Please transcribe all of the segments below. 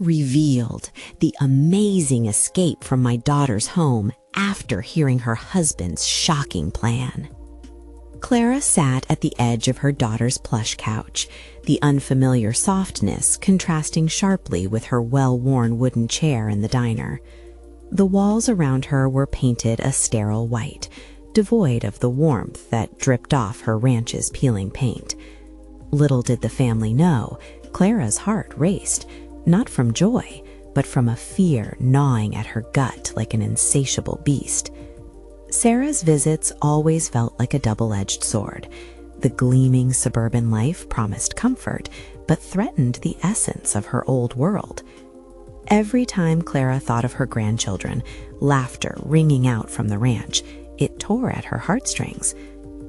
revealed the amazing escape from my daughter's home after hearing her husband's shocking plan. Clara sat at the edge of her daughter's plush couch, the unfamiliar softness contrasting sharply with her well-worn wooden chair in the diner. The walls around her were painted a sterile white, devoid of the warmth that dripped off her ranch's peeling paint. Little did the family know, Clara's heart raced, not from joy, but from a fear gnawing at her gut like an insatiable beast. Sarah's visits always felt like a double-edged sword. The gleaming suburban life promised comfort, but threatened the essence of her old world. Every time Clara thought of her grandchildren, laughter ringing out from the ranch, it tore at her heartstrings.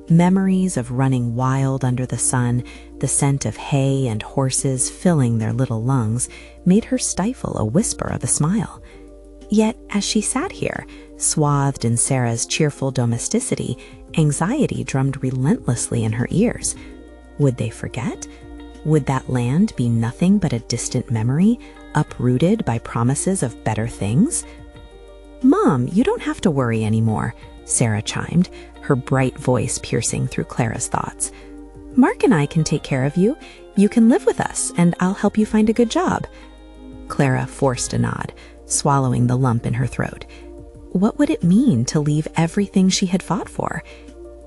Memories of running wild under the sun, the scent of hay and horses filling their little lungs, made her stifle a whisper of a smile. Yet, as she sat here, swathed in Sarah's cheerful domesticity, anxiety drummed relentlessly in her ears. Would they forget? Would that land be nothing but a distant memory, uprooted by promises of better things? "Mom, you don't have to worry anymore," Sarah chimed, her bright voice piercing through Clara's thoughts. "Mark and I can take care of you. You can live with us, and I'll help you find a good job." Clara forced a nod, swallowing the lump in her throat. What would it mean to leave everything she had fought for?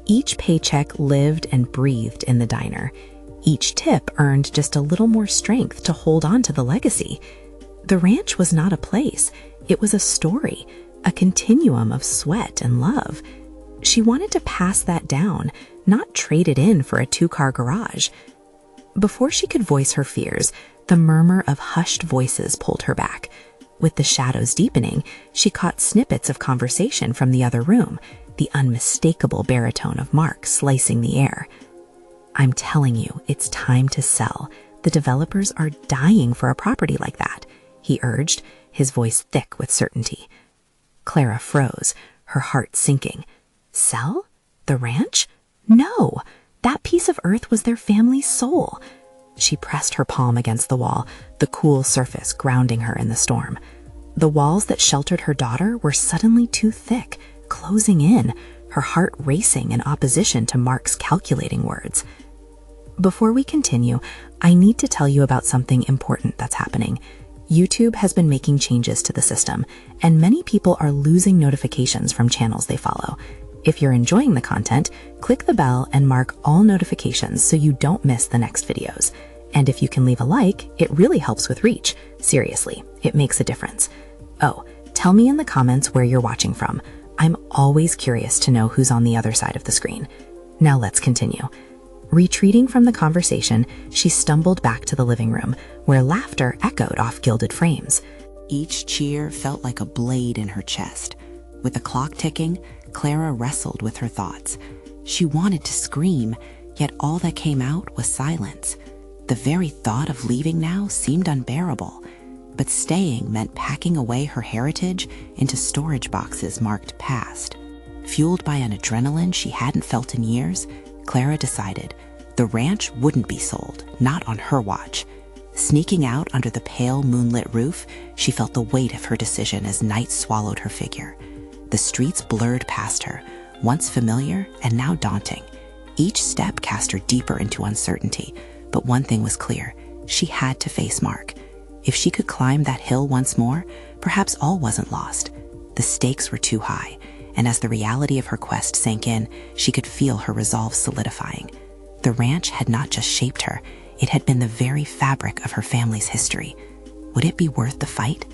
Each paycheck lived and breathed in the diner. Each tip earned just a little more strength to hold on to the legacy. The ranch was not a place. It was a story, a continuum of sweat and love. She wanted to pass that down, not trade it in for a two-car garage. Before she could voice her fears, the murmur of hushed voices pulled her back. With the shadows deepening, she caught snippets of conversation from the other room, the unmistakable baritone of Mark slicing the air. "I'm telling you, it's time to sell. The developers are dying for a property like that," he urged, his voice thick with certainty. Clara froze, her heart sinking. Sell? The ranch? No! That piece of earth was their family's soul. She pressed her palm against the wall, the cool surface grounding her in the storm. The walls that sheltered her daughter were suddenly too thick, closing in, her heart racing in opposition to Mark's calculating words. Before we continue, I need to tell you about something important that's happening. YouTube has been making changes to the system, and many people are losing notifications from channels they follow. If you're enjoying the content, click the bell and mark all notifications so you don't miss the next videos. And if you can leave a like, it really helps with reach. Seriously, it makes a difference. Oh, tell me in the comments where you're watching from. I'm always curious to know who's on the other side of the screen. Now let's continue. Retreating from the conversation, she stumbled back to the living room, where laughter echoed off gilded frames. Each cheer felt like a blade in her chest. With the clock ticking, Clara wrestled with her thoughts. She wanted to scream, yet all that came out was silence. The very thought of leaving now seemed unbearable, but staying meant packing away her heritage into storage boxes marked past. Fueled by an adrenaline she hadn't felt in years, Clara decided the ranch wouldn't be sold, not on her watch. Sneaking out under the pale moonlit roof, she felt the weight of her decision as night swallowed her figure. The streets blurred past her, once familiar and now daunting. Each step cast her deeper into uncertainty, but one thing was clear: she had to face Mark. If she could climb that hill once more, perhaps all wasn't lost. The stakes were too high, and as the reality of her quest sank in, she could feel her resolve solidifying. The ranch had not just shaped her, it had been the very fabric of her family's history. Would it be worth the fight?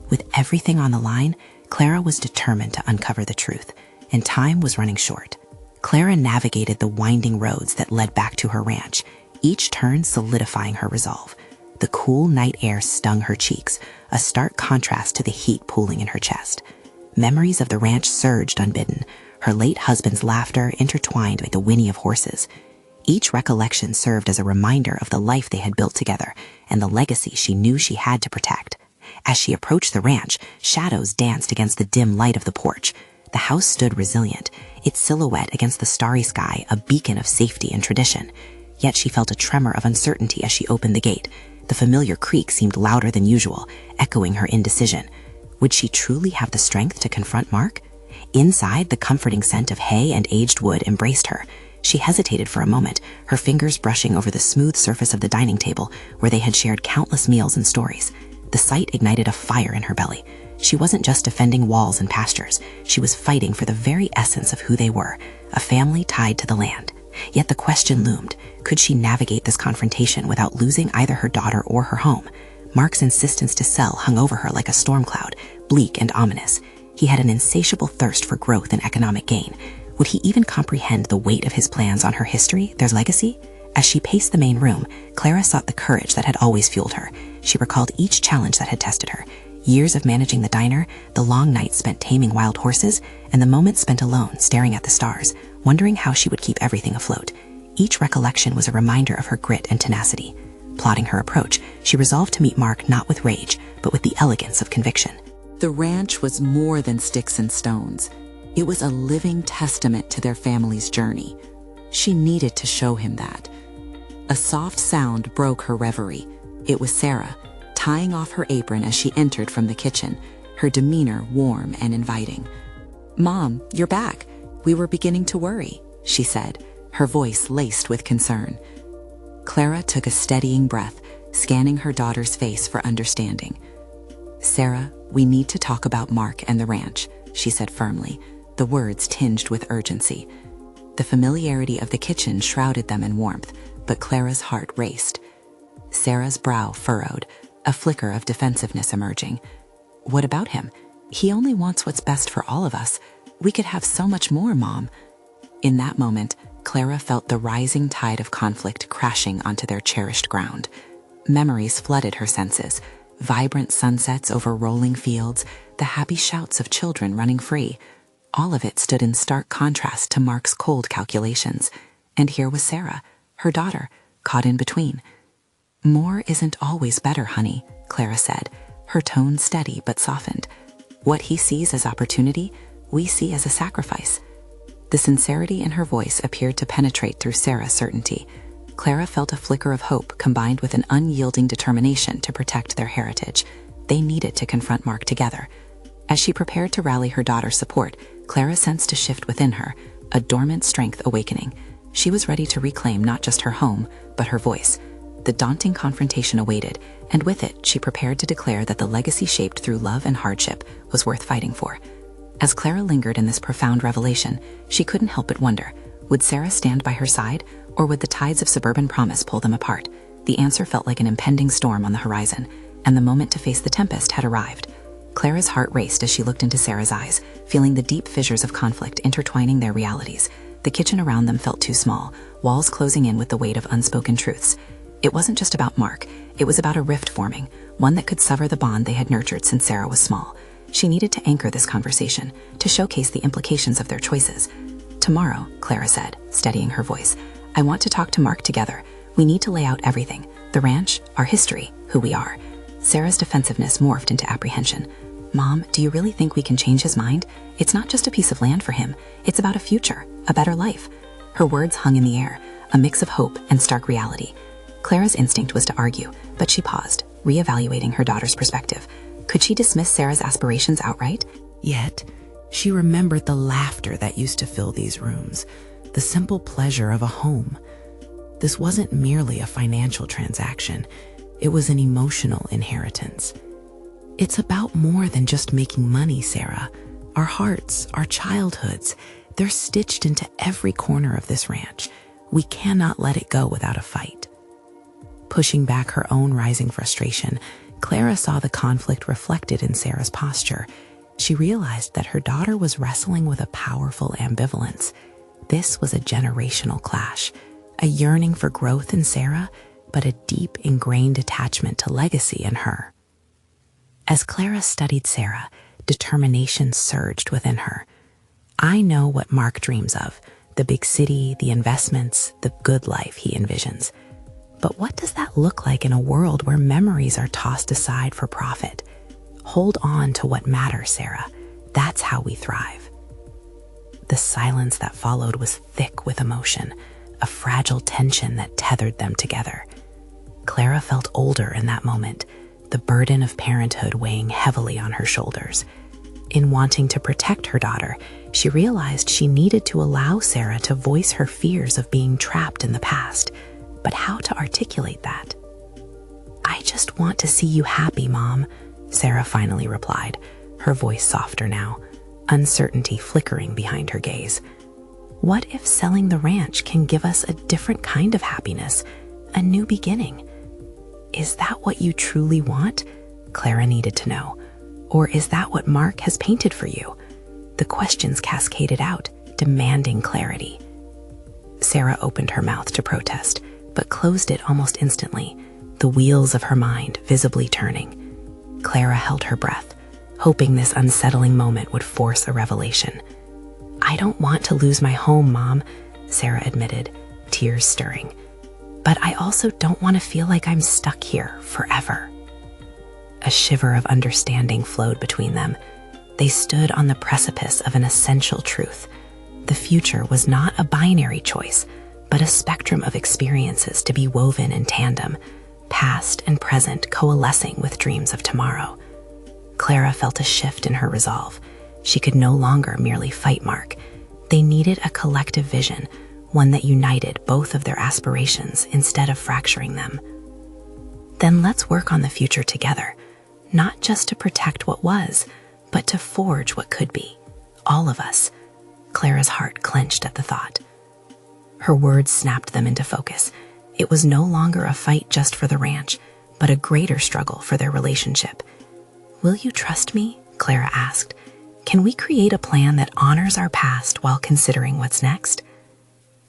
With everything on the line, Clara was determined to uncover the truth, and time was running short. Clara navigated the winding roads that led back to her ranch, each turn solidifying her resolve. The cool night air stung her cheeks, a stark contrast to the heat pooling in her chest. Memories of the ranch surged unbidden, her late husband's laughter intertwined with the whinny of horses. Each recollection served as a reminder of the life they had built together and the legacy she knew she had to protect. As she approached the ranch, shadows danced against the dim light of the porch. The house stood resilient, its silhouette against the starry sky a beacon of safety and tradition. Yet she felt a tremor of uncertainty as she opened the gate. The familiar creak seemed louder than usual, echoing her indecision. Would she truly have the strength to confront Mark? Inside, the comforting scent of hay and aged wood embraced her. She hesitated for a moment, her fingers brushing over the smooth surface of the dining table where they had shared countless meals and stories. The sight ignited a fire in her belly. She wasn't just defending walls and pastures. She was fighting for the very essence of who they were, a family tied to the land. Yet the question loomed, could she navigate this confrontation without losing either her daughter or her home? Mark's insistence to sell hung over her like a storm cloud, bleak and ominous. He had an insatiable thirst for growth and economic gain. Would he even comprehend the weight of his plans on her history, their legacy? As she paced the main room, Clara sought the courage that had always fueled her. She recalled each challenge that had tested her. Years of managing the diner, the long nights spent taming wild horses, and the moments spent alone staring at the stars, wondering how she would keep everything afloat. Each recollection was a reminder of her grit and tenacity. Plotting her approach, she resolved to meet Mark not with rage, but with the elegance of conviction. The ranch was more than sticks and stones. It was a living testament to their family's journey. She needed to show him that. A soft sound broke her reverie. It was Sarah, tying off her apron as she entered from the kitchen, her demeanor warm and inviting. "Mom, you're back. We were beginning to worry," she said, her voice laced with concern. Clara took a steadying breath, scanning her daughter's face for understanding. "Sarah, we need to talk about Mark and the ranch," she said firmly, the words tinged with urgency. The familiarity of the kitchen shrouded them in warmth, but Clara's heart raced. Sarah's brow furrowed, a flicker of defensiveness emerging. "What about him? He only wants what's best for all of us. We could have so much more, Mom." In that moment, Clara felt the rising tide of conflict crashing onto their cherished ground. Memories flooded her senses, vibrant sunsets over rolling fields, the happy shouts of children running free. All of it stood in stark contrast to Mark's cold calculations. And here was Sarah, her daughter, caught in between. "More isn't always better, honey," Clara said, her tone steady but softened. "What he sees as opportunity, we see as a sacrifice." The sincerity in her voice appeared to penetrate through Sarah's certainty. Clara felt a flicker of hope combined with an unyielding determination to protect their heritage. They needed to confront Mark together. As she prepared to rally her daughter's support, Clara sensed a shift within her, a dormant strength awakening. She was ready to reclaim not just her home, but her voice. The daunting confrontation awaited, and with it, she prepared to declare that the legacy shaped through love and hardship was worth fighting for. As Clara lingered in this profound revelation, she couldn't help but wonder, would Sarah stand by her side, or would the tides of suburban promise pull them apart? The answer felt like an impending storm on the horizon, and the moment to face the tempest had arrived. Clara's heart raced as she looked into Sarah's eyes, feeling the deep fissures of conflict intertwining their realities. The kitchen around them felt too small, walls closing in with the weight of unspoken truths. It wasn't just about Mark, it was about a rift forming, one that could sever the bond they had nurtured since Sarah was small. She needed to anchor this conversation, to showcase the implications of their choices. "Tomorrow," Clara said, steadying her voice, "I want to talk to Mark together. We need to lay out everything, the ranch, our history, who we are." Sarah's defensiveness morphed into apprehension. "Mom, do you really think we can change his mind? It's not just a piece of land for him. It's about a future, a better life." Her words hung in the air, a mix of hope and stark reality. Clara's instinct was to argue, but she paused, reevaluating her daughter's perspective. Could she dismiss Sarah's aspirations outright? Yet, she remembered the laughter that used to fill these rooms, the simple pleasure of a home. This wasn't merely a financial transaction. It was an emotional inheritance. "It's about more than just making money, Sarah. Our hearts, our childhoods, they're stitched into every corner of this ranch. We cannot let it go without a fight." Pushing back her own rising frustration, Clara saw the conflict reflected in Sarah's posture. She realized that her daughter was wrestling with a powerful ambivalence. This was a generational clash, a yearning for growth in Sarah, but a deep ingrained attachment to legacy in her. As Clara studied Sarah, determination surged within her. "I know what Mark dreams of, the big city, the investments, the good life he envisions. But what does that look like in a world where memories are tossed aside for profit? Hold on to what matters, Sarah. That's how we thrive." The silence that followed was thick with emotion, a fragile tension that tethered them together. Clara felt older in that moment, the burden of parenthood weighing heavily on her shoulders. In wanting to protect her daughter, she realized she needed to allow Sarah to voice her fears of being trapped in the past. But how to articulate that? "I just want to see you happy, Mom," Sarah finally replied, her voice softer now, uncertainty flickering behind her gaze. "What if selling the ranch can give us a different kind of happiness, a new beginning? Is that what you truly want?" Clara needed to know. "Or is that what Mark has painted for you?" The questions cascaded out, demanding clarity. Sarah opened her mouth to protest, but closed it almost instantly, the wheels of her mind visibly turning. Clara held her breath, hoping this unsettling moment would force a revelation. "I don't want to lose my home, Mom," Sarah admitted, tears stirring. "But I also don't want to feel like I'm stuck here forever." A shiver of understanding flowed between them. They stood on the precipice of an essential truth. The future was not a binary choice, but a spectrum of experiences to be woven in tandem, past and present coalescing with dreams of tomorrow. Clara felt a shift in her resolve. She could no longer merely fight Mark. They needed a collective vision, one that united both of their aspirations instead of fracturing them. "Then let's work on the future together, not just to protect what was, but to forge what could be. All of us." Clara's heart clenched at the thought. Her words snapped them into focus. It was no longer a fight just for the ranch, but a greater struggle for their relationship. "Will you trust me?" Clara asked. "Can we create a plan that honors our past while considering what's next?"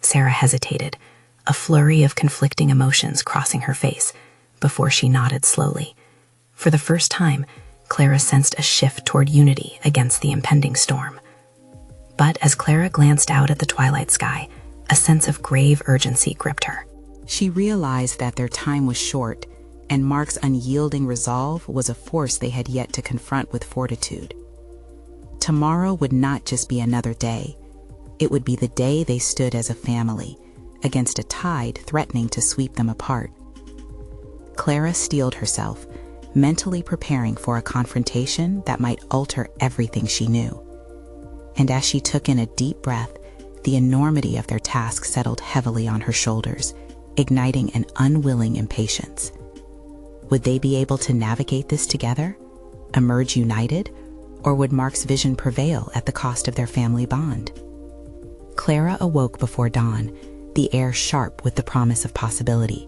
Sarah hesitated, a flurry of conflicting emotions crossing her face, before she nodded slowly. For the first time, Clara sensed a shift toward unity against the impending storm. But as Clara glanced out at the twilight sky, a sense of grave urgency gripped her. She realized that their time was short, and Mark's unyielding resolve was a force they had yet to confront with fortitude. Tomorrow would not just be another day. It would be the day they stood as a family, against a tide threatening to sweep them apart. Clara steeled herself, mentally preparing for a confrontation that might alter everything she knew. And as she took in a deep breath, the enormity of their task settled heavily on her shoulders, igniting an unwilling impatience. Would they be able to navigate this together, emerge united, or would Mark's vision prevail at the cost of their family bond? Clara awoke before dawn, the air sharp with the promise of possibility.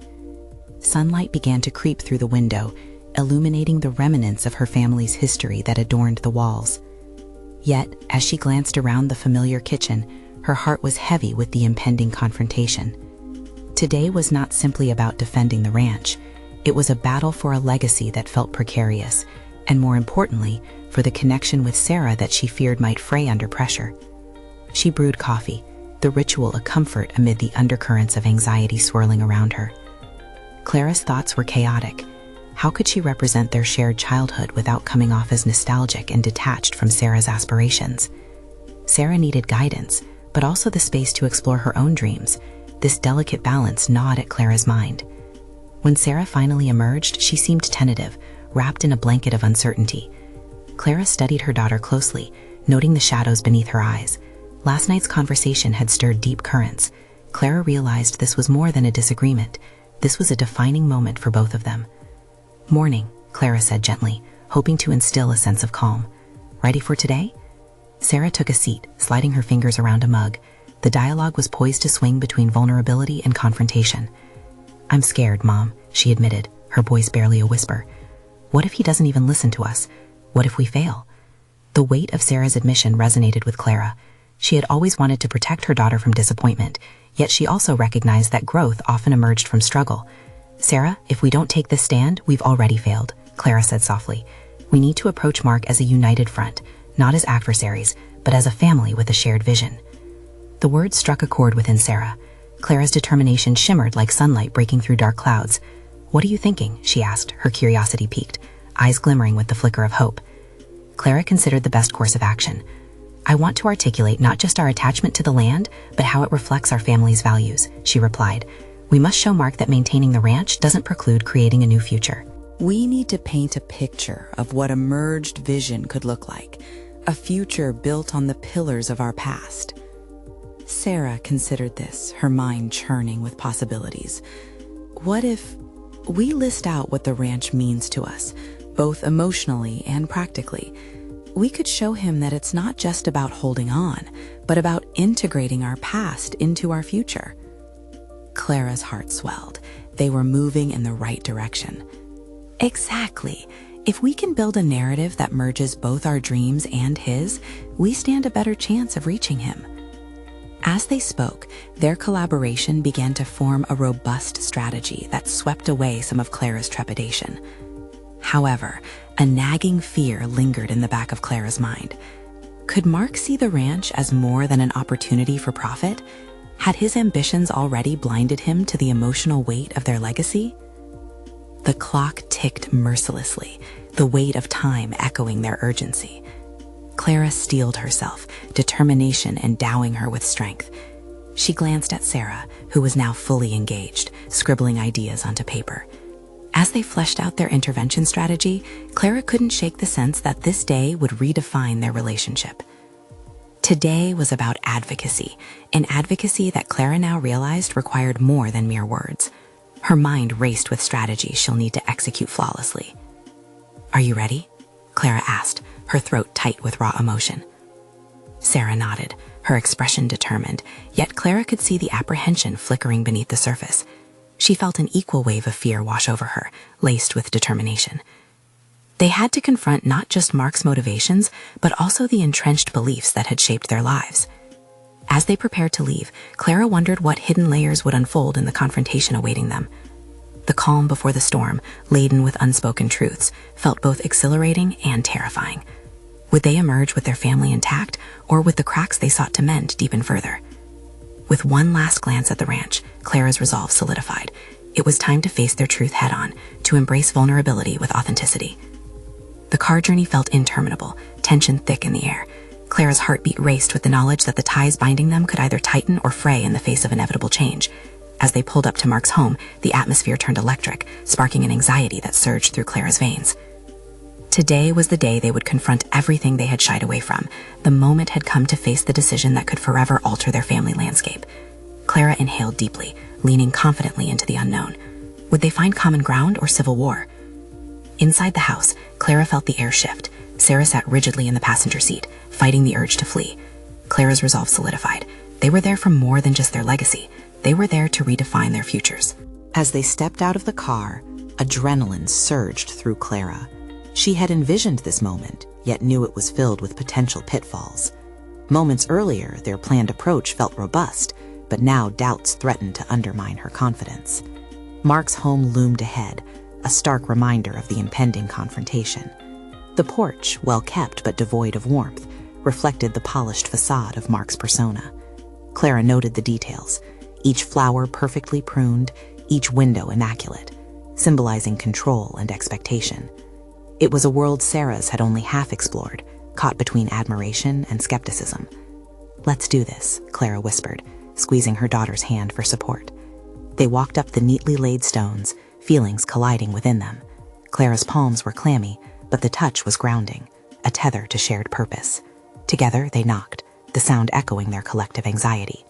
Sunlight began to creep through the window, illuminating the remnants of her family's history that adorned the walls. Yet, as she glanced around the familiar kitchen, her heart was heavy with the impending confrontation. Today was not simply about defending the ranch. It was a battle for a legacy that felt precarious, and more importantly, for the connection with Sarah that she feared might fray under pressure. She brewed coffee, the ritual a comfort amid the undercurrents of anxiety swirling around her. Clara's thoughts were chaotic. How could she represent their shared childhood without coming off as nostalgic and detached from Sarah's aspirations? Sarah needed guidance, but also the space to explore her own dreams. This delicate balance gnawed at Clara's mind. When Sarah finally emerged, she seemed tentative, wrapped in a blanket of uncertainty. Clara studied her daughter closely, noting the shadows beneath her eyes. Last night's conversation had stirred deep currents. Clara realized this was more than a disagreement. This was a defining moment for both of them. "Morning," Clara said gently, hoping to instill a sense of calm. "Ready for today?" Sarah took a seat, sliding her fingers around a mug. The dialogue was poised to swing between vulnerability and confrontation. "I'm scared, Mom," she admitted, her voice barely a whisper. "What if he doesn't even listen to us? What if we fail?" The weight of Sarah's admission resonated with Clara. She had always wanted to protect her daughter from disappointment, yet she also recognized that growth often emerged from struggle. "Sarah, if we don't take this stand, we've already failed," Clara said softly. "We need to approach Mark as a united front, not as adversaries, but as a family with a shared vision." The words struck a chord within Sarah. Clara's determination shimmered like sunlight breaking through dark clouds. "What are you thinking?" she asked, her curiosity piqued, eyes glimmering with the flicker of hope. Clara considered the best course of action. "I want to articulate not just our attachment to the land, but how it reflects our family's values," she replied, We must show Mark that maintaining the ranch doesn't preclude creating a new future. We need to paint a picture of what a merged vision could look like, a future built on the pillars of our past. Sarah considered this, her mind churning with possibilities. What if we list out what the ranch means to us, both emotionally and practically? We could show him that it's not just about holding on, but about integrating our past into our future. Clara's heart swelled. They were moving in the right direction. Exactly. If we can build a narrative that merges both our dreams and his, we stand a better chance of reaching him. As they spoke, their collaboration began to form a robust strategy that swept away some of Clara's trepidation. However, a nagging fear lingered in the back of Clara's mind. Could Mark see the ranch as more than an opportunity for profit? Had his ambitions already blinded him to the emotional weight of their legacy? The clock ticked mercilessly, the weight of time echoing their urgency. Clara steeled herself, determination endowing her with strength. She glanced at Sarah, who was now fully engaged, scribbling ideas onto paper. As they fleshed out their intervention strategy, Clara couldn't shake the sense that this day would redefine their relationship. Today was about advocacy, an advocacy that Clara now realized required more than mere words. Her mind raced with strategies she'll need to execute flawlessly. "Are you ready?" Clara asked, her throat tight with raw emotion. Sarah nodded, her expression determined, yet Clara could see the apprehension flickering beneath the surface. She felt an equal wave of fear wash over her, laced with determination. They had to confront not just Mark's motivations, but also the entrenched beliefs that had shaped their lives. As they prepared to leave, Clara wondered what hidden layers would unfold in the confrontation awaiting them. The calm before the storm, laden with unspoken truths, felt both exhilarating and terrifying. Would they emerge with their family intact, or would the cracks they sought to mend deepen further? With one last glance at the ranch, Clara's resolve solidified. It was time to face their truth head-on, to embrace vulnerability with authenticity. The car journey felt interminable, tension thick in the air. Clara's heartbeat raced with the knowledge that the ties binding them could either tighten or fray in the face of inevitable change. As they pulled up to Mark's home, the atmosphere turned electric, sparking an anxiety that surged through Clara's veins. Today was the day they would confront everything they had shied away from. The moment had come to face the decision that could forever alter their family landscape. Clara inhaled deeply, leaning confidently into the unknown. Would they find common ground or civil war? Inside the house, Clara felt the air shift. Sarah sat rigidly in the passenger seat, fighting the urge to flee. Clara's resolve solidified. They were there for more than just their legacy. They were there to redefine their futures. As they stepped out of the car, adrenaline surged through Clara. She had envisioned this moment, yet knew it was filled with potential pitfalls. Moments earlier, their planned approach felt robust, but now doubts threatened to undermine her confidence. Mark's home loomed ahead, a stark reminder of the impending confrontation. The porch, well kept but devoid of warmth, reflected the polished facade of Mark's persona. Clara noted the details, each flower perfectly pruned, each window immaculate, symbolizing control and expectation. It was a world Sarah's had only half explored, caught between admiration and skepticism. "Let's do this," Clara whispered, squeezing her daughter's hand for support. They walked up the neatly laid stones, feelings colliding within them. Clara's palms were clammy, but the touch was grounding, a tether to shared purpose. Together they knocked, the sound echoing their collective anxiety.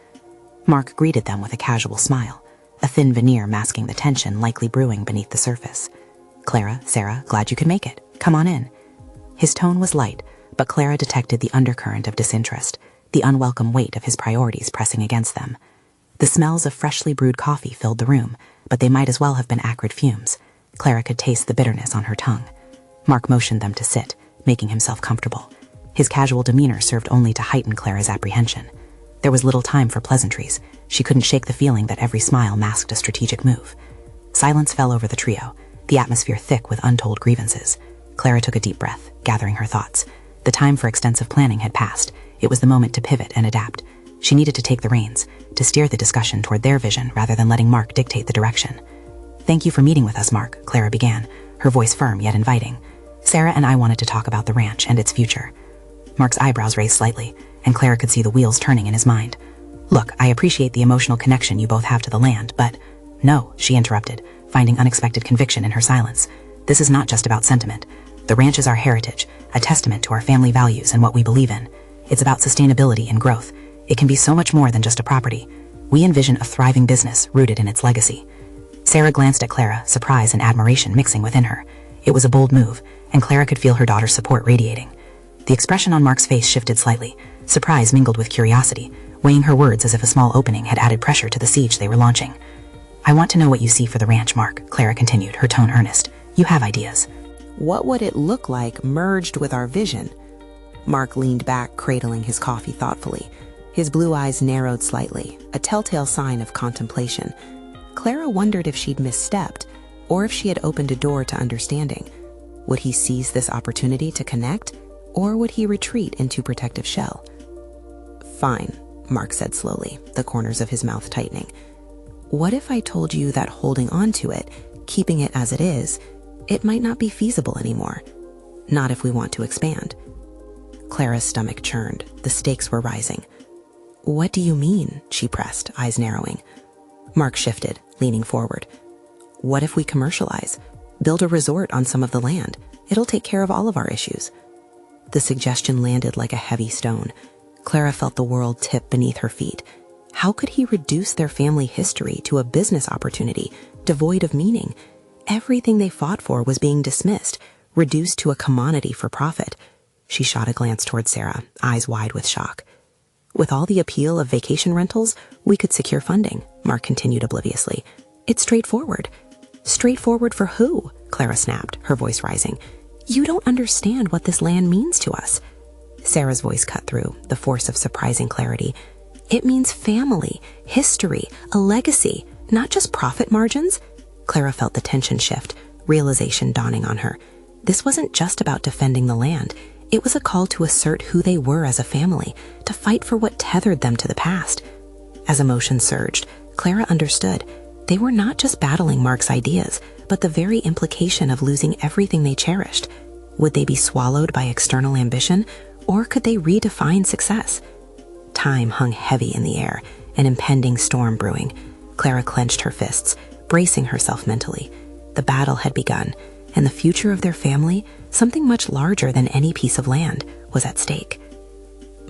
Mark greeted them with a casual smile, a thin veneer masking the tension likely brewing beneath the surface. "Clara, Sarah, glad you could make it. Come on in." His tone was light, but Clara detected the undercurrent of disinterest, the unwelcome weight of his priorities pressing against them. The smells of freshly brewed coffee filled the room, but they might as well have been acrid fumes. Clara could taste the bitterness on her tongue. Mark motioned them to sit, making himself comfortable. His casual demeanor served only to heighten Clara's apprehension. There was little time for pleasantries. She couldn't shake the feeling that every smile masked a strategic move. Silence fell over the trio, the atmosphere thick with untold grievances. Clara took a deep breath, gathering her thoughts. The time for extensive planning had passed. It was the moment to pivot and adapt. She needed to take the reins, to steer the discussion toward their vision rather than letting Mark dictate the direction. "Thank you for meeting with us, Mark," Clara began, her voice firm yet inviting. "Sarah and I wanted to talk about the ranch and its future." Mark's eyebrows raised slightly, and Clara could see the wheels turning in his mind. "Look, I appreciate the emotional connection you both have to the land, but No, she interrupted, finding unexpected conviction in her silence. This is not just about sentiment. The ranch is our heritage, a testament to our family values and what we believe in. It's about sustainability and growth. It can be so much more than just a property. We envision a thriving business rooted in its legacy. Sarah glanced at Clara, surprise and admiration mixing within her. It was a bold move, and Clara could feel her daughter's support radiating. The expression on Mark's face shifted slightly, surprise mingled with curiosity, weighing her words as if a small opening had added pressure to the siege they were launching. I want to know what you see for the ranch, Mark, Clara continued, her tone earnest. You have ideas. What would it look like merged with our vision? Mark leaned back, cradling his coffee thoughtfully. His blue eyes narrowed slightly, a telltale sign of contemplation. Clara wondered if she'd misstepped, or if she had opened a door to understanding. Would he seize this opportunity to connect, or would he retreat into protective shell? Fine, Mark said slowly, the corners of his mouth tightening. What if I told you that holding on to it, keeping it as it is, it might not be feasible anymore? Not if we want to expand. Clara's stomach churned. The stakes were rising. What do you mean? She pressed, eyes narrowing. Mark shifted, leaning forward. What if we commercialize? Build a resort on some of the land. It'll take care of all of our issues. The suggestion landed like a heavy stone. Clara felt the world tip beneath her feet. How could he reduce their family history to a business opportunity, devoid of meaning? Everything they fought for was being dismissed, reduced to a commodity for profit. She shot a glance toward Sarah, eyes wide with shock. With all the appeal of vacation rentals, we could secure funding, Mark continued obliviously. It's straightforward. Straightforward for who? Clara snapped, her voice rising. You don't understand what this land means to us. Sarah's voice cut through, the force of surprising clarity. It means family, history, a legacy, not just profit margins. Clara felt the tension shift, realization dawning on her. This wasn't just about defending the land. It was a call to assert who they were as a family, to fight for what tethered them to the past. As emotion surged, Clara understood. They were not just battling Mark's ideas, but the very implication of losing everything they cherished. Would they be swallowed by external ambition, or could they redefine success? Time hung heavy in the air, an impending storm brewing. Clara clenched her fists, bracing herself mentally. The battle had begun, and the future of their family, something much larger than any piece of land, was at stake.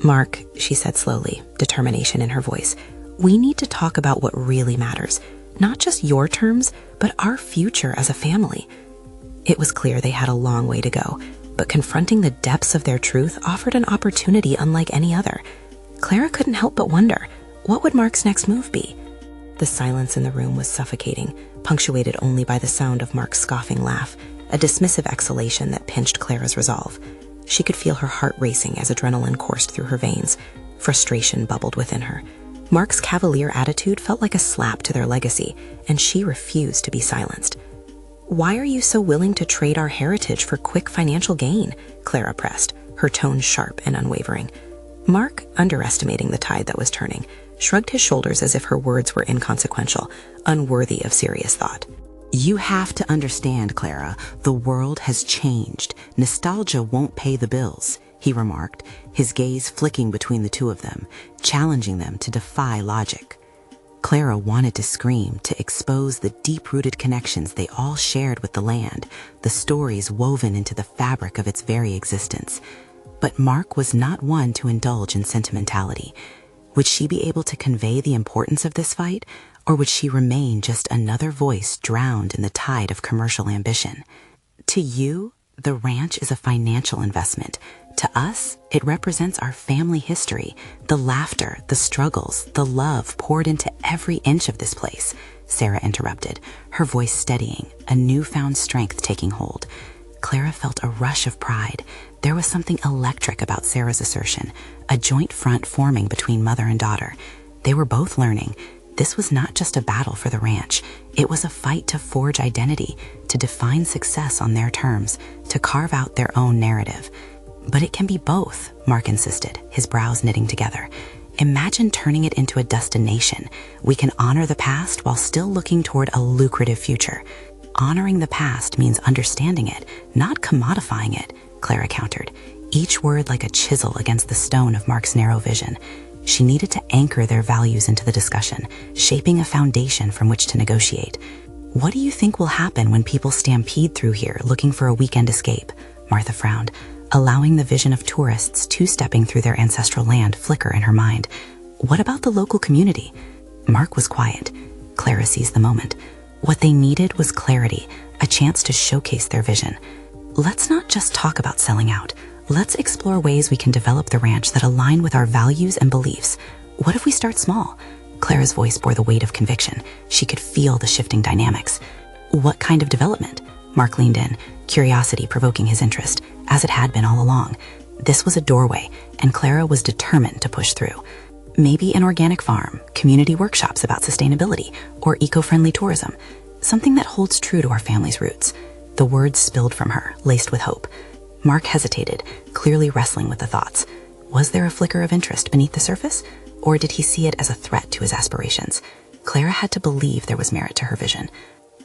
Mark, she said slowly, determination in her voice, we need to talk about what really matters. Not just your terms, but our future as a family. It was clear they had a long way to go, but confronting the depths of their truth offered an opportunity unlike any other. Clara couldn't help but wonder, what would Mark's next move be? The silence in the room was suffocating, punctuated only by the sound of Mark's scoffing laugh, a dismissive exhalation that pinched Clara's resolve. She could feel her heart racing as adrenaline coursed through her veins. Frustration bubbled within her. Mark's cavalier attitude felt like a slap to their legacy, and she refused to be silenced. Why are you so willing to trade our heritage for quick financial gain? Clara pressed, her tone sharp and unwavering. Mark, underestimating the tide that was turning, shrugged his shoulders as if her words were inconsequential, unworthy of serious thought. You have to understand, Clara, the world has changed. Nostalgia won't pay the bills, he remarked, his gaze flicking between the two of them, challenging them to defy logic. Clara wanted to scream, to expose the deep-rooted connections they all shared with the land, the stories woven into the fabric of its very existence. But Mark was not one to indulge in sentimentality. Would she be able to convey the importance of this fight, or would she remain just another voice drowned in the tide of commercial ambition? To you, the ranch is a financial investment. To us, it represents our family history, the laughter, the struggles, the love poured into every inch of this place, Sarah interrupted, her voice steadying, a newfound strength taking hold. Clara felt a rush of pride. There was something electric about Sarah's assertion, a joint front forming between mother and daughter. They were both learning. This was not just a battle for the ranch. It was a fight to forge identity, to define success on their terms, to carve out their own narrative. But it can be both, Mark insisted, his brows knitting together. Imagine turning it into a destination. We can honor the past while still looking toward a lucrative future. Honoring the past means understanding it, not commodifying it, Clara countered, each word like a chisel against the stone of Mark's narrow vision. She needed to anchor their values into the discussion, shaping a foundation from which to negotiate. What do you think will happen when people stampede through here looking for a weekend escape? Martha frowned, allowing the vision of tourists two-stepping through their ancestral land flicker in her mind. What about the local community? Mark was quiet. Clara seized the moment. What they needed was clarity, a chance to showcase their vision. Let's not just talk about selling out. Let's explore ways we can develop the ranch that align with our values and beliefs. What if we start small? Clara's voice bore the weight of conviction. She could feel the shifting dynamics. What kind of development? Mark leaned in, curiosity provoking his interest, as it had been all along. This was a doorway, and Clara was determined to push through. Maybe an organic farm, community workshops about sustainability, or eco-friendly tourism. Something that holds true to our family's roots. The words spilled from her, laced with hope. Mark hesitated, clearly wrestling with the thoughts. Was there a flicker of interest beneath the surface, or did he see it as a threat to his aspirations? Clara had to believe there was merit to her vision.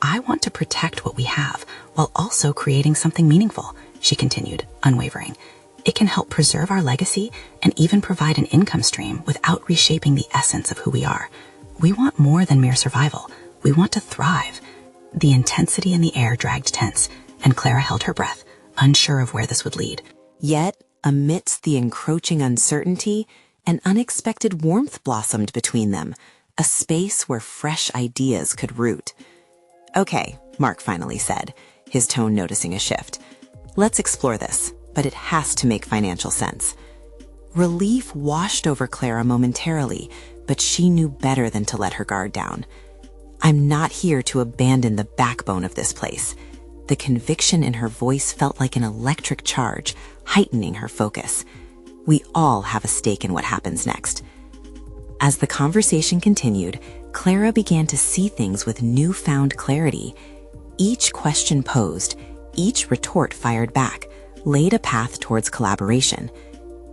I want to protect what we have, while also creating something meaningful, she continued, unwavering. It can help preserve our legacy and even provide an income stream without reshaping the essence of who we are. We want more than mere survival. We want to thrive. The intensity in the air dragged tense, and Clara held her breath, unsure of where this would lead. Yet, amidst the encroaching uncertainty, an unexpected warmth blossomed between them, a space where fresh ideas could root. Okay, Mark finally said, his tone noticing a shift. Let's explore this, but it has to make financial sense. Relief washed over Clara momentarily, but she knew better than to let her guard down. I'm not here to abandon the backbone of this place. The conviction in her voice felt like an electric charge, heightening her focus. We all have a stake in what happens next. As the conversation continued, Clara began to see things with newfound clarity. Each question posed, each retort fired back, laid a path towards collaboration.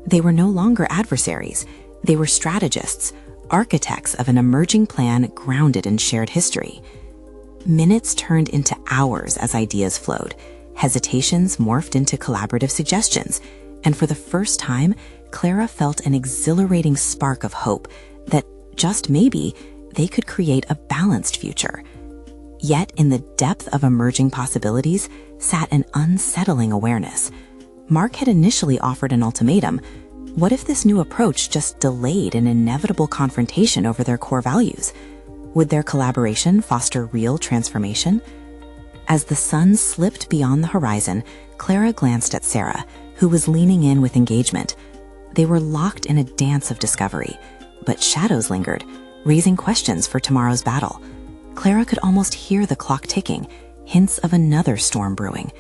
They were no longer adversaries. They were strategists, architects of an emerging plan grounded in shared history. Minutes turned into hours as ideas flowed. Hesitations morphed into collaborative suggestions, and for the first time, Clara felt an exhilarating spark of hope that, just maybe, they could create a balanced future. Yet, in the depth of emerging possibilities, sat an unsettling awareness. Mark had initially offered an ultimatum. What if this new approach just delayed an inevitable confrontation over their core values? Would their collaboration foster real transformation? As the sun slipped beyond the horizon, Clara glanced at Sarah, who was leaning in with engagement. They were locked in a dance of discovery, but shadows lingered, raising questions for tomorrow's battle. Clara could almost hear the clock ticking, hints of another storm brewing.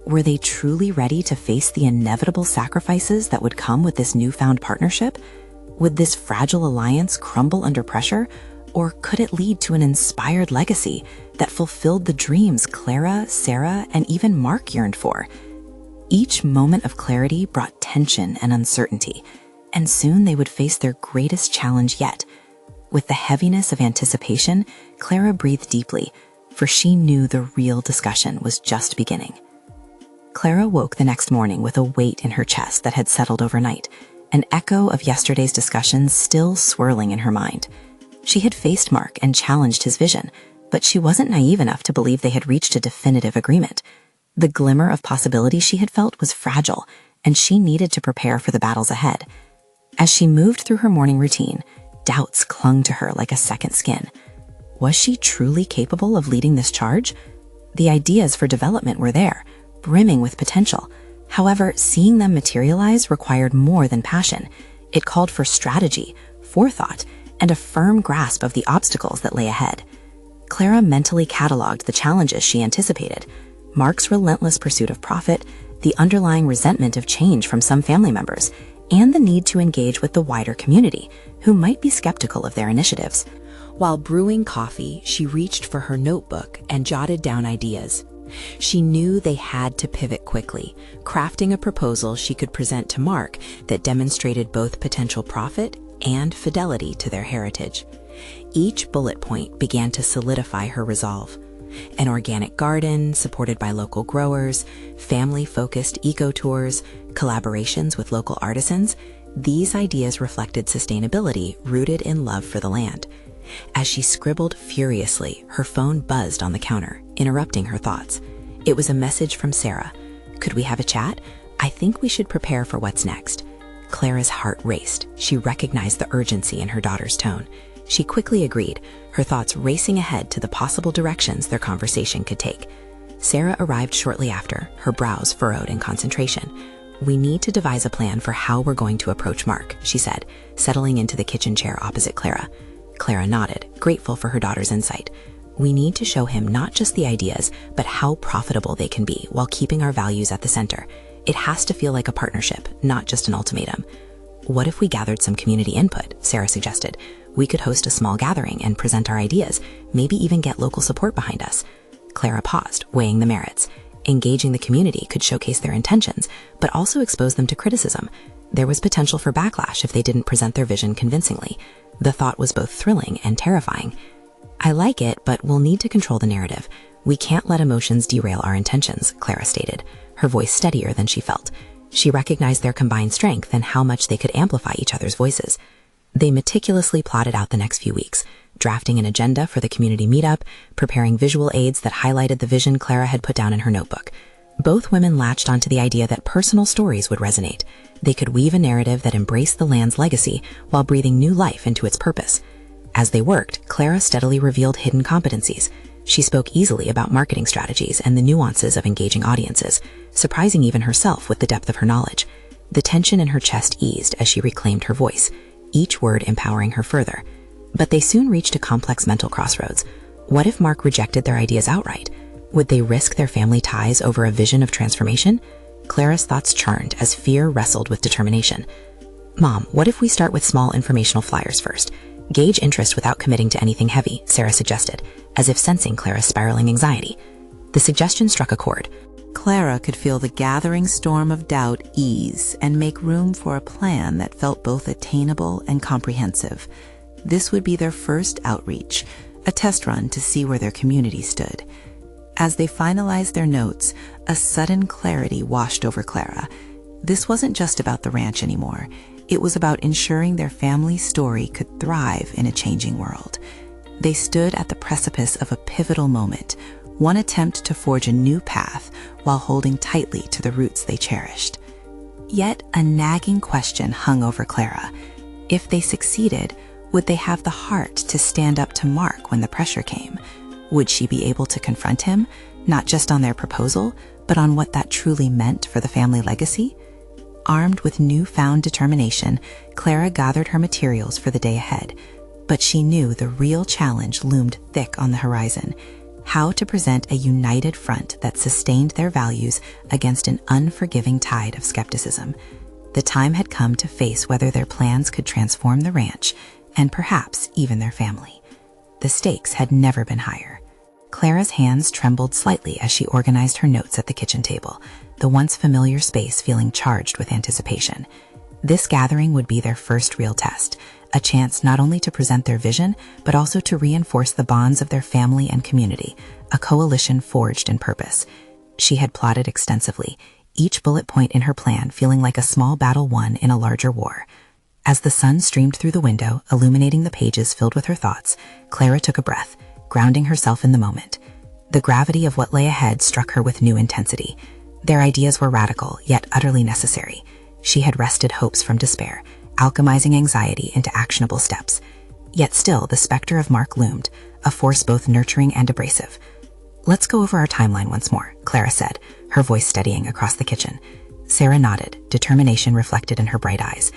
Were they truly ready to face the inevitable sacrifices that would come with this newfound partnership? Would this fragile alliance crumble under pressure, or could it lead to an inspired legacy that fulfilled the dreams Clara, Sarah, and even Mark yearned for? Each moment of clarity brought tension and uncertainty, and soon they would face their greatest challenge yet. With the heaviness of anticipation, Clara breathed deeply, for she knew the real discussion was just beginning. Clara woke the next morning with a weight in her chest that had settled overnight, an echo of yesterday's discussions still swirling in her mind. She had faced Mark and challenged his vision, but she wasn't naive enough to believe they had reached a definitive agreement. The glimmer of possibility she had felt was fragile, and she needed to prepare for the battles ahead. As she moved through her morning routine, doubts clung to her like a second skin. Was she truly capable of leading this charge? The ideas for development were there, brimming with potential. However, seeing them materialize required more than passion. It called for strategy, forethought, and a firm grasp of the obstacles that lay ahead. Clara mentally cataloged the challenges she anticipated: Mark's relentless pursuit of profit, the underlying resentment of change from some family members, and the need to engage with the wider community, who might be skeptical of their initiatives. While brewing coffee, she reached for her notebook and jotted down ideas. She knew they had to pivot quickly, crafting a proposal she could present to Mark that demonstrated both potential profit and fidelity to their heritage. Each bullet point began to solidify her resolve. An organic garden supported by local growers, family-focused eco-tours, collaborations with local artisans, These ideas reflected sustainability rooted in love for the land. As she scribbled furiously, her phone buzzed on the counter, interrupting her thoughts. It was a message from Sarah. "Could we have a chat? I think we should prepare for what's next." Clara's heart raced. She recognized the urgency in her daughter's tone. She quickly agreed, her thoughts racing ahead to the possible directions their conversation could take. Sarah arrived shortly after, her brows furrowed in concentration. "We need to devise a plan for how we're going to approach Mark," she said, settling into the kitchen chair opposite Clara. Clara nodded, grateful for her daughter's insight. "We need to show him not just the ideas, but how profitable they can be while keeping our values at the center. It has to feel like a partnership, not just an ultimatum." "What if we gathered some community input?" Sarah suggested. "We could host a small gathering and present our ideas, maybe even get local support behind us." Clara paused, weighing the merits. Engaging the community could showcase their intentions, but also expose them to criticism. There was potential for backlash if they didn't present their vision convincingly. The thought was both thrilling and terrifying. "I like it, but we'll need to control the narrative. We can't let emotions derail our intentions," Clara stated, her voice steadier than she felt. She recognized their combined strength and how much they could amplify each other's voices. They meticulously plotted out the next few weeks, drafting an agenda for the community meetup, preparing visual aids that highlighted the vision Clara had put down in her notebook. Both women latched onto the idea that personal stories would resonate. They could weave a narrative that embraced the land's legacy while breathing new life into its purpose. As they worked, Clara steadily revealed hidden competencies. She spoke easily about marketing strategies and the nuances of engaging audiences, surprising even herself with the depth of her knowledge. The tension in her chest eased as she reclaimed her voice, each word empowering her further. But they soon reached a complex mental crossroads. What if Mark rejected their ideas outright? Would they risk their family ties over a vision of transformation? Clara's thoughts churned as fear wrestled with determination. "Mom, what if we start with small informational flyers first? Gauge interest without committing to anything heavy," Sarah suggested, as if sensing Clara's spiraling anxiety. The suggestion struck a chord. Clara could feel the gathering storm of doubt ease and make room for a plan that felt both attainable and comprehensive. This would be their first outreach, a test run to see where their community stood. As they finalized their notes, a sudden clarity washed over Clara. This wasn't just about the ranch anymore. It was about ensuring their family's story could thrive in a changing world. They stood at the precipice of a pivotal moment, one attempt to forge a new path while holding tightly to the roots they cherished. Yet a nagging question hung over Clara. If they succeeded, would they have the heart to stand up to Mark when the pressure came? Would she be able to confront him, not just on their proposal, but on what that truly meant for the family legacy? Armed with newfound determination, Clara gathered her materials for the day ahead. But she knew the real challenge loomed thick on the horizon: how to present a united front that sustained their values against an unforgiving tide of skepticism. The time had come to face whether their plans could transform the ranch, and perhaps even their family. The stakes had never been higher. Clara's hands trembled slightly as she organized her notes at the kitchen table, the once familiar space feeling charged with anticipation. This gathering would be their first real test, a chance not only to present their vision, but also to reinforce the bonds of their family and community, a coalition forged in purpose. She had plotted extensively, each bullet point in her plan feeling like a small battle won in a larger war. As the sun streamed through the window, illuminating the pages filled with her thoughts, Clara took a breath, grounding herself in the moment. The gravity of what lay ahead struck her with new intensity. Their ideas were radical, yet utterly necessary. She had wrested hopes from despair, alchemizing anxiety into actionable steps. Yet still, the specter of Mark loomed, a force both nurturing and abrasive. "Let's go over our timeline once more," Clara said, her voice steadying across the kitchen. Sarah nodded, determination reflected in her bright eyes.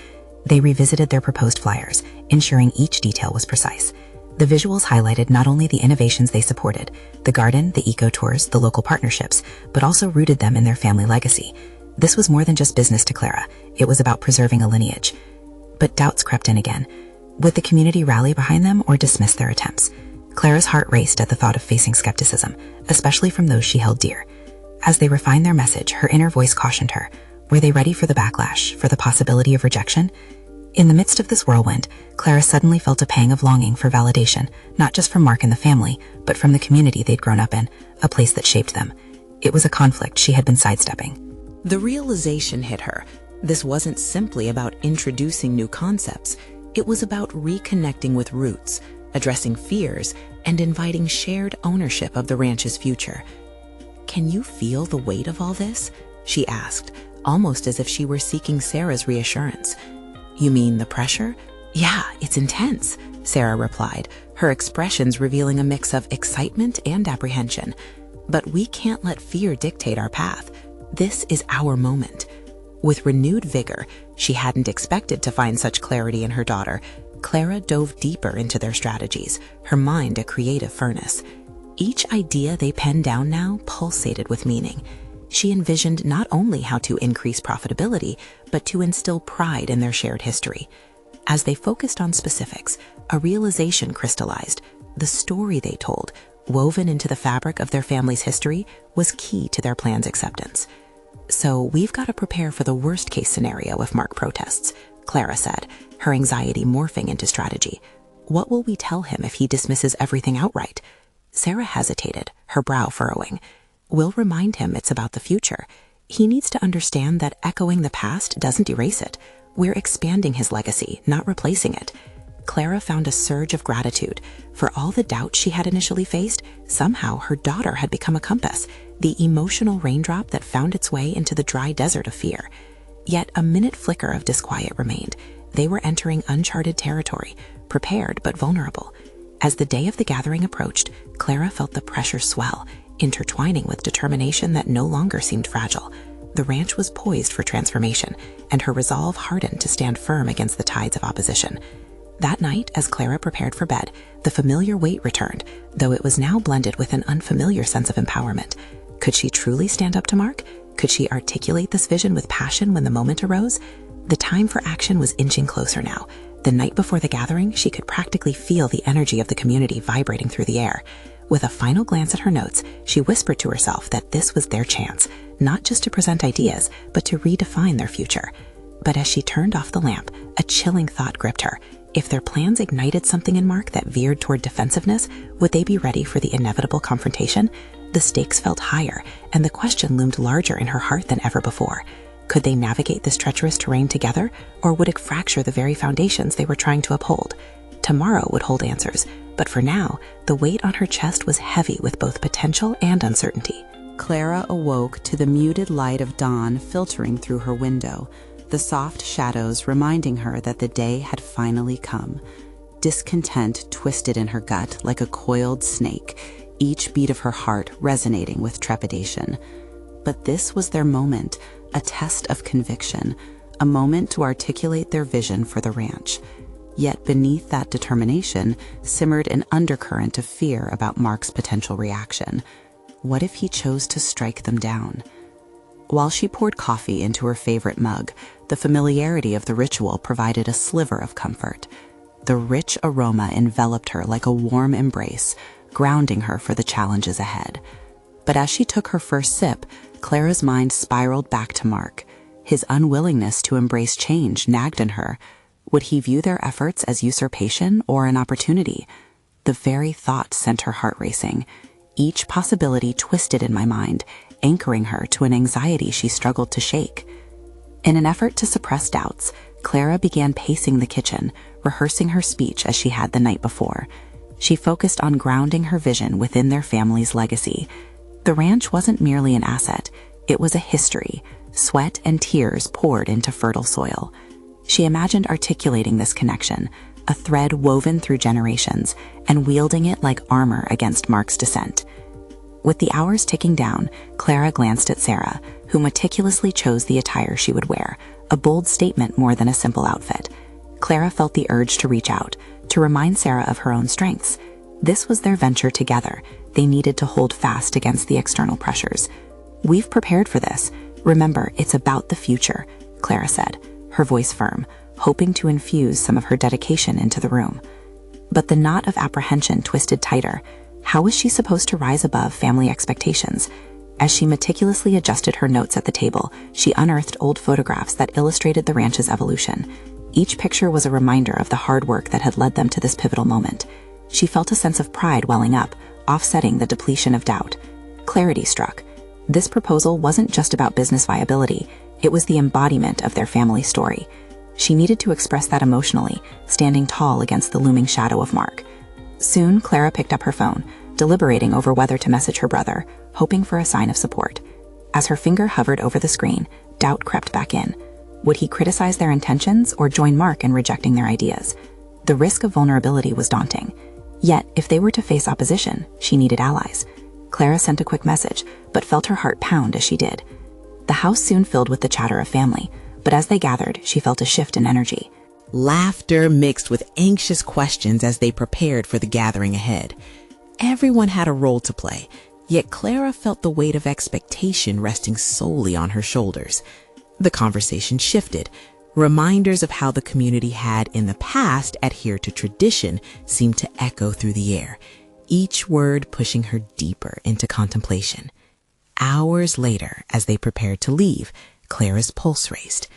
They revisited their proposed flyers, ensuring each detail was precise. The visuals highlighted not only the innovations they supported, the garden, the eco-tours, the local partnerships, but also rooted them in their family legacy. This was more than just business to Clara. It was about preserving a lineage. But doubts crept in again. Would the community rally behind them or dismiss their attempts? Clara's heart raced at the thought of facing skepticism, especially from those she held dear. As they refined their message, her inner voice cautioned her. Were they ready for the backlash, for the possibility of rejection? In the midst of this whirlwind, Clara suddenly felt a pang of longing for validation, not just from Mark and the family, but from the community they'd grown up in, a place that shaped them. It was a conflict she had been sidestepping. The realization hit her. This wasn't simply about introducing new concepts. It was about reconnecting with roots, addressing fears, and inviting shared ownership of the ranch's future. "Can you feel the weight of all this?" she asked, almost as if she were seeking Sarah's reassurance. "You mean the pressure?" "Yeah, it's intense," Sarah replied, her expressions revealing a mix of excitement and apprehension. "But we can't let fear dictate our path. This is our moment." With renewed vigor, she hadn't expected to find such clarity in her daughter. Clara dove deeper into their strategies, her mind a creative furnace. Each idea they penned down now pulsated with meaning. She envisioned not only how to increase profitability, but to instill pride in their shared history. As they focused on specifics, a realization crystallized. The story they told, woven into the fabric of their family's history, was key to their plan's acceptance. "So we've got to prepare for the worst-case scenario if Mark protests," Clara said, her anxiety morphing into strategy. "What will we tell him if he dismisses everything outright?" Sarah hesitated, her brow furrowing. "We'll remind him it's about the future. He needs to understand that echoing the past doesn't erase it. We're expanding his legacy, not replacing it." Clara found a surge of gratitude. For all the doubt she had initially faced, somehow her daughter had become a compass, the emotional raindrop that found its way into the dry desert of fear. Yet a minute flicker of disquiet remained. They were entering uncharted territory, prepared but vulnerable. As the day of the gathering approached, Clara felt the pressure swell, intertwining with determination that no longer seemed fragile. The ranch was poised for transformation, and her resolve hardened to stand firm against the tides of opposition. That night, as Clara prepared for bed, the familiar weight returned, though it was now blended with an unfamiliar sense of empowerment. Could she truly stand up to Mark? Could she articulate this vision with passion when the moment arose? The time for action was inching closer now. The night before the gathering, she could practically feel the energy of the community vibrating through the air. With a final glance at her notes, she whispered to herself that this was their chance, not just to present ideas, but to redefine their future. But as she turned off the lamp, a chilling thought gripped her. If their plans ignited something in Mark that veered toward defensiveness, would they be ready for the inevitable confrontation? The stakes felt higher, and the question loomed larger in her heart than ever before. Could they navigate this treacherous terrain together, or would it fracture the very foundations they were trying to uphold? Tomorrow would hold answers, but for now, the weight on her chest was heavy with both potential and uncertainty. Clara awoke to the muted light of dawn filtering through her window, the soft shadows reminding her that the day had finally come. Discontent twisted in her gut like a coiled snake, each beat of her heart resonating with trepidation. But this was their moment, a test of conviction, a moment to articulate their vision for the ranch. Yet beneath that determination simmered an undercurrent of fear about Mark's potential reaction. What if he chose to strike them down? While she poured coffee into her favorite mug, the familiarity of the ritual provided a sliver of comfort. The rich aroma enveloped her like a warm embrace, grounding her for the challenges ahead. But as she took her first sip, Clara's mind spiraled back to Mark. His unwillingness to embrace change nagged in her. Would he view their efforts as usurpation or an opportunity? The very thought sent her heart racing. Each possibility twisted in my mind, anchoring her to an anxiety she struggled to shake. In an effort to suppress doubts, Clara began pacing the kitchen, rehearsing her speech as she had the night before. She focused on grounding her vision within their family's legacy. The ranch wasn't merely an asset, it was a history, sweat and tears poured into fertile soil. She imagined articulating this connection, a thread woven through generations, and wielding it like armor against Mark's descent. With the hours ticking down, Clara glanced at Sarah, who meticulously chose the attire she would wear, a bold statement more than a simple outfit. Clara felt the urge to reach out, to remind Sarah of her own strengths. This was their venture together. They needed to hold fast against the external pressures. "We've prepared for this. Remember, it's about the future," Clara said, her voice firm, hoping to infuse some of her dedication into the room. But the knot of apprehension twisted tighter. How was she supposed to rise above family expectations? As she meticulously adjusted her notes at the table, she unearthed old photographs that illustrated the ranch's evolution. Each picture was a reminder of the hard work that had led them to this pivotal moment. She felt a sense of pride welling up, offsetting the depletion of doubt. Clarity struck. This proposal wasn't just about business viability. It was the embodiment of their family story. She needed to express that emotionally, standing tall against the looming shadow of Mark. Soon, Clara picked up her phone, deliberating over whether to message her brother, hoping for a sign of support. As her finger hovered over the screen, doubt crept back in. Would he criticize their intentions or join Mark in rejecting their ideas? The risk of vulnerability was daunting. Yet, if they were to face opposition, she needed allies. Clara sent a quick message, but felt her heart pound as she did. The house soon filled with the chatter of family, but as they gathered, she felt a shift in energy. Laughter mixed with anxious questions as they prepared for the gathering ahead. Everyone had a role to play, yet Clara felt the weight of expectation resting solely on her shoulders. The conversation shifted. Reminders of how the community had in the past adhered to tradition seemed to echo through the air, each word pushing her deeper into contemplation. Hours later, as they prepared to leave, Clara's pulse raced.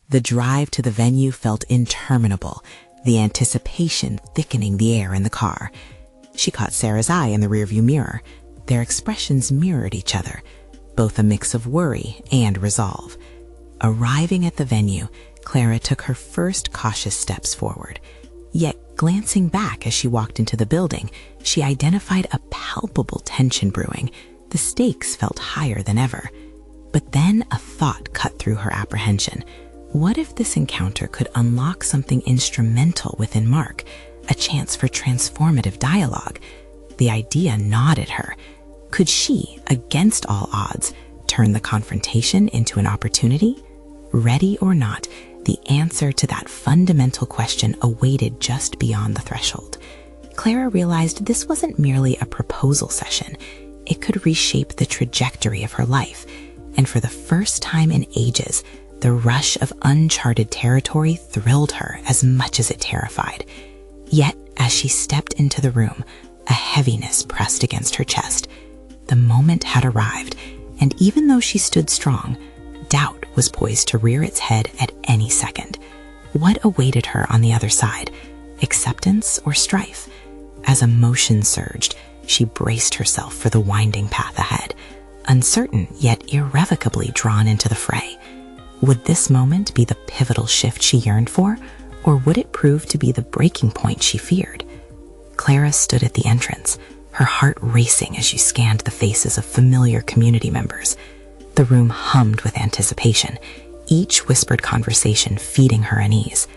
The drive to the venue felt interminable, the anticipation thickening the air in the car. She caught Sarah's eye in the rearview mirror. Their expressions mirrored each other, both a mix of worry and resolve. Arriving at the venue, Clara took her first cautious steps forward. Yet, glancing back as she walked into the building, she identified a palpable tension brewing. The stakes felt higher than ever. But then a thought cut through her apprehension. What if this encounter could unlock something instrumental within Mark, a chance for transformative dialogue? The idea gnawed at her. Could she, against all odds, turn the confrontation into an opportunity? Ready or not, the answer to that fundamental question awaited just beyond the threshold. Clara realized this wasn't merely a proposal session. It could reshape the trajectory of her life. And for the first time in ages, the rush of uncharted territory thrilled her as much as it terrified. Yet, as she stepped into the room, a heaviness pressed against her chest. The moment had arrived, and even though she stood strong, doubt was poised to rear its head at any second. What awaited her on the other side? Acceptance or strife? As emotion surged, she braced herself for the winding path ahead, uncertain yet irrevocably drawn into the fray. Would this moment be the pivotal shift she yearned for, or would it prove to be the breaking point she feared? Clara stood at the entrance, her heart racing as she scanned the faces of familiar community members. The room hummed with anticipation, each whispered conversation feeding her unease.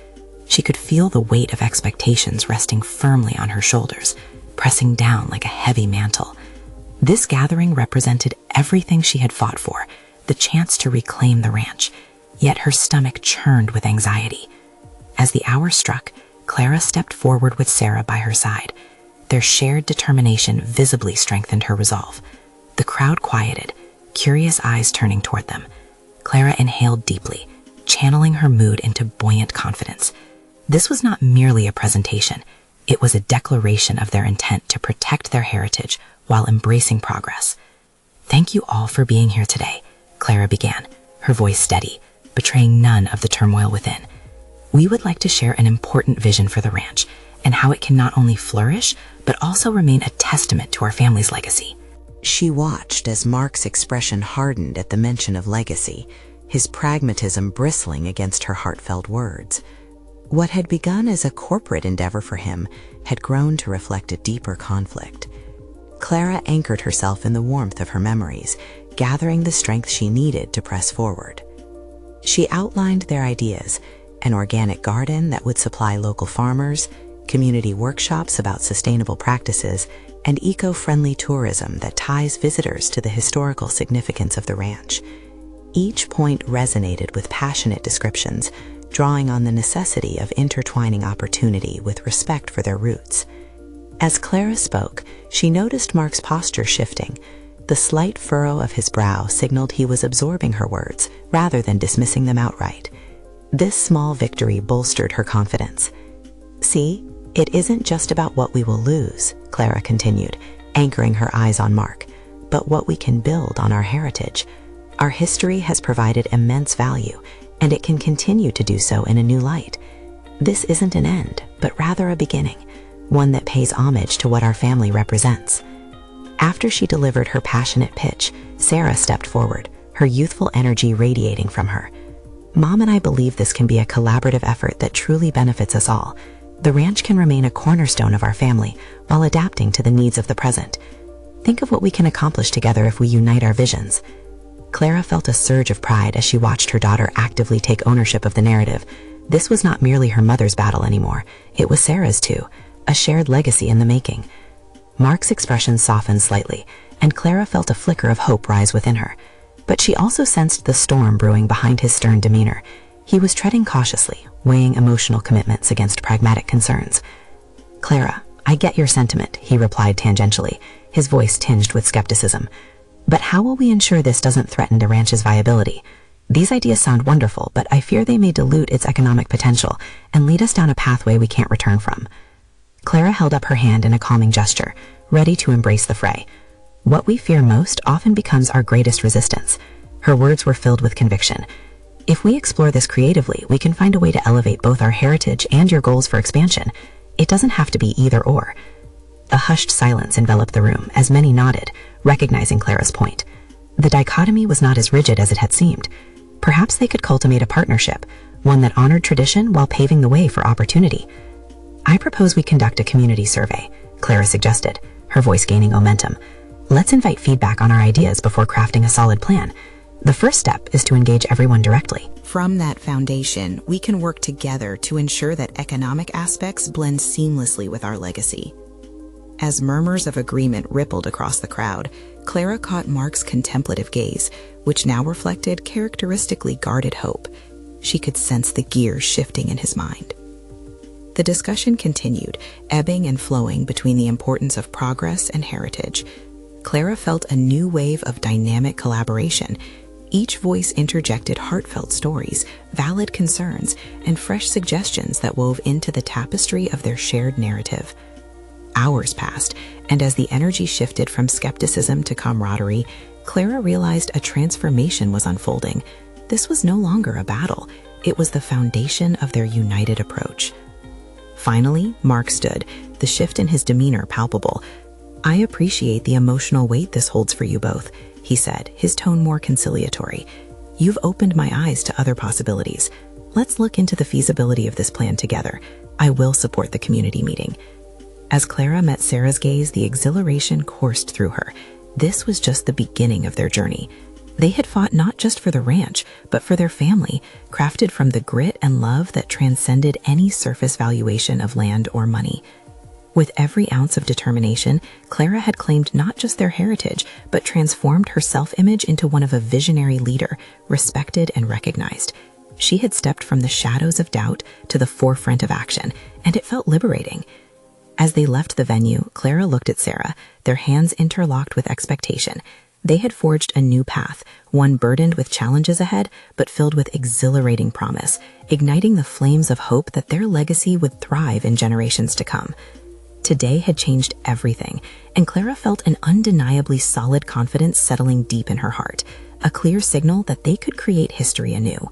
She could feel the weight of expectations resting firmly on her shoulders, pressing down like a heavy mantle. This gathering represented everything she had fought for, the chance to reclaim the ranch, yet her stomach churned with anxiety. As the hour struck, Clara stepped forward with Sarah by her side. Their shared determination visibly strengthened her resolve. The crowd quieted, curious eyes turning toward them. Clara inhaled deeply, channeling her mood into buoyant confidence. This was not merely a presentation. It was a declaration of their intent to protect their heritage while embracing progress. "Thank you all for being here today," Clara began, her voice steady, betraying none of the turmoil within. "We would like to share an important vision for the ranch and how it can not only flourish, but also remain a testament to our family's legacy." She watched as Mark's expression hardened at the mention of legacy, his pragmatism bristling against her heartfelt words. What had begun as a corporate endeavor for him had grown to reflect a deeper conflict. Clara anchored herself in the warmth of her memories, gathering the strength she needed to press forward. She outlined their ideas: an organic garden that would supply local farmers, community workshops about sustainable practices, and eco-friendly tourism that ties visitors to the historical significance of the ranch. Each point resonated with passionate descriptions, drawing on the necessity of intertwining opportunity with respect for their roots. As Clara spoke, she noticed Mark's posture shifting. The slight furrow of his brow signaled he was absorbing her words rather than dismissing them outright. This small victory bolstered her confidence. "See, it isn't just about what we will lose," Clara continued, anchoring her eyes on Mark, "but what we can build on our heritage. Our history has provided immense value, and it can continue to do so in a new light. This isn't an end, but rather a beginning, one that pays homage to what our family represents." After she delivered her passionate pitch, Sarah stepped forward, her youthful energy radiating from her. Mom and I believe this can be a collaborative effort that truly benefits us all. The ranch can remain a cornerstone of our family while adapting to the needs of the present. Think of what we can accomplish together if we unite our visions. Clara felt a surge of pride as she watched her daughter actively take ownership of the narrative. This was not merely her mother's battle anymore. It was Sarah's too, a shared legacy in the making. Mark's expression softened slightly, and Clara felt a flicker of hope rise within her. But she also sensed the storm brewing behind his stern demeanor. He was treading cautiously, weighing emotional commitments against pragmatic concerns. "Clara, I get your sentiment," he replied tangentially, his voice tinged with skepticism. "But how will we ensure this doesn't threaten the ranch's viability? These ideas sound wonderful, but I fear they may dilute its economic potential and lead us down a pathway we can't return from." Clara held up her hand in a calming gesture, ready to embrace the fray. "What we fear most often becomes our greatest resistance." Her words were filled with conviction. "If we explore this creatively, we can find a way to elevate both our heritage and your goals for expansion. It doesn't have to be either or." A hushed silence enveloped the room as many nodded, recognizing Clara's point. The dichotomy was not as rigid as it had seemed. Perhaps they could cultivate a partnership, one that honored tradition while paving the way for opportunity. "I propose we conduct a community survey," Clara suggested, her voice gaining momentum. "Let's invite feedback on our ideas before crafting a solid plan. The first step is to engage everyone directly." From that foundation, we can work together to ensure that economic aspects blend seamlessly with our legacy. As murmurs of agreement rippled across the crowd, Clara caught Mark's contemplative gaze, which now reflected characteristically guarded hope. She could sense the gears shifting in his mind. The discussion continued, ebbing and flowing between the importance of progress and heritage. Clara felt a new wave of dynamic collaboration. Each voice interjected heartfelt stories, valid concerns, and fresh suggestions that wove into the tapestry of their shared narrative. Hours passed, and as the energy shifted from skepticism to camaraderie, Clara realized a transformation was unfolding. This was no longer a battle. It was the foundation of their united approach. Finally, Mark stood, the shift in his demeanor palpable. "I appreciate the emotional weight this holds for you both," he said, his tone more conciliatory. "You've opened my eyes to other possibilities. Let's look into the feasibility of this plan together. I will support the community meeting." As Clara met Sarah's gaze, the exhilaration coursed through her. This was just the beginning of their journey. They had fought not just for the ranch, but for their family, crafted from the grit and love that transcended any surface valuation of land or money. With every ounce of determination, Clara had claimed not just their heritage, but transformed her self-image into one of a visionary leader, respected and recognized. She had stepped from the shadows of doubt to the forefront of action, and it felt liberating. As they left the venue, Clara looked at Sarah, their hands interlocked with expectation. They had forged a new path, one burdened with challenges ahead, but filled with exhilarating promise, igniting the flames of hope that their legacy would thrive in generations to come. Today had changed everything, and Clara felt an undeniably solid confidence settling deep in her heart, a clear signal that they could create history anew.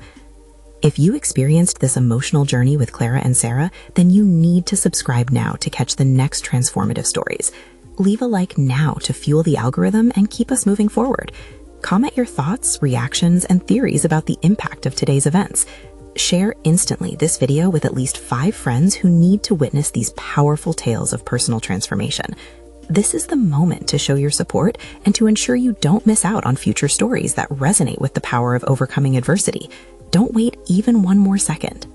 If you experienced this emotional journey with Clara and Sarah, then you need to subscribe now to catch the next transformative stories. Leave a like now to fuel the algorithm and keep us moving forward. Comment your thoughts, reactions, and theories about the impact of today's events. Share instantly this video with at least 5 friends who need to witness these powerful tales of personal transformation. This is the moment to show your support and to ensure you don't miss out on future stories that resonate with the power of overcoming adversity. Don't wait even one more second.